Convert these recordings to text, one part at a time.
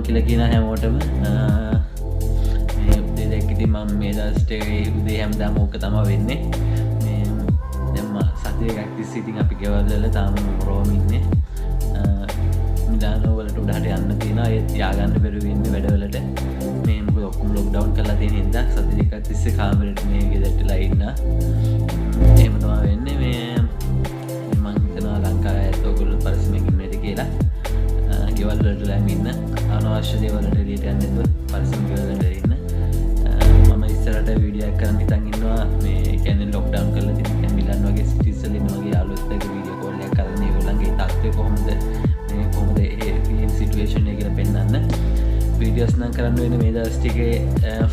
කියලා කියන හැමෝටම මේ උදේ දැක්ක ඉතින් මම මේ දවස්ට උදේ හැමදාම ඕක තමයි වෙන්නේ. මේ දැන් සතිය එකක් තිස්සේ ඉතින් අපි ගෙවල් වල තාම රෝම ඉන්නේ. මිලානෝ වලට උඩහට යන්න තියෙනවා. ඒත් යාගන්න බැරුව ඉන්නේ වැඩවලට. මේ මොකද ඔක්කොම ලොක්ඩවුන් කරලා තියෙන හින්දා සතිය දෙකක් තිස්සේ කාමරේට මේ ගෙදරටලා ඉන්න. එහෙම තමයි වෙන්නේ. මේ මම හිතනවා ලංකාවේ ඇත්ත ඔයගොල්ලෝ පරිස්සමෙන් ඉන්න ඇති කියලා. ගෙවල් වලට ලෑම ඉන්න. අනවශ්‍ය දේවල් වලට එළියට යන්න නැතුව පරිස්සම් ගෙවල් වලට ඉන්න. මම ඉස්සරහට වීඩියෝ එකක් කරන්න හිතන් ඉන්නවා. මේ කියන්නේ ලොක්ඩවුන් කරලා තියෙන මිලන් වගේ සිටිස් වල ඉන්න වගේ යාළුවොත් එක්ක වීඩියෝ කෝල් එකක් කරගෙන ඒගොල්ලන්ගේ තත්ත්වය කොහොමද මේ කොහොමද ඒ සිටුේෂන් එක කියලා පෙන්නන්න. වීඩියෝස් නම් කරන්න වෙන්නේ මේ දවස් ටිකේ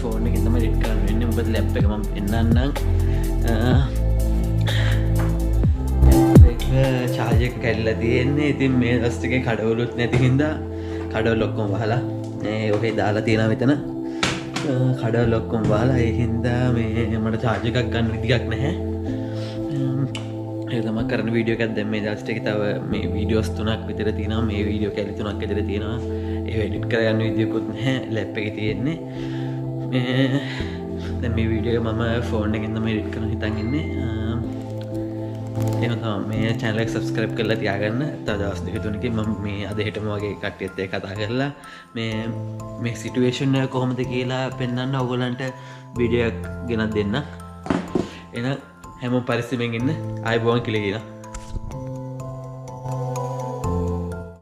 ෆෝන් එකෙන් තමයි එඩිට් කරන්න වෙන්නේ. මොකද ලැප් එක මම පෙන්නන්නම්. චාර්ජ් එක කැඩලා තියෙන්නේ. ඉතින් මේ දවස් ටිකේ කඩවලුත් නැති හින්දා කඩවල ඔක්කොම වහලා මේ ඔහේ දාලා තියෙනවා මෙතන. කඩවල ඔක්කොම වහලා ඒ හින්දා මේ මට චාර්ජ් එකක් ගන්න විදියක් නැහැ. ඒක තමයි කරන වීඩියෝ එකක් දැන් මේ දවස් ටිකේ තව මේ වීඩියෝස් 3ක් විතර තියෙනවා. මේ වීඩියෝ කැලි 3ක් විතර තියෙනවා. ඒව එඩිට් කරගන්න විදියකුත් නැහැ. ලැප් එකේ තියෙන්නේ. මේ දැන් මේ වීඩියෝ එක මම ෆෝන් එකෙන් තමයි එඩිට් කරන්න හිතන් ඉන්නේ. එහෙනම් මේ channel එක subscribe කරලා තියාගන්න. තව දවස් දෙක තුනකින් මම මේ අද හෙටම වගේ කට්ටියත් එක්ක කතා කරලා මේ සිටුේෂන් එක කොහොමද කියලා පෙන්වන්න ඕගොල්ලන්ට වීඩියෝ එකක් ගෙනත් දෙන්න. එහෙනම් හැමෝම පරිස්සමෙන් ඉන්න. ආයෙ බෝන් කියලා කියනවා.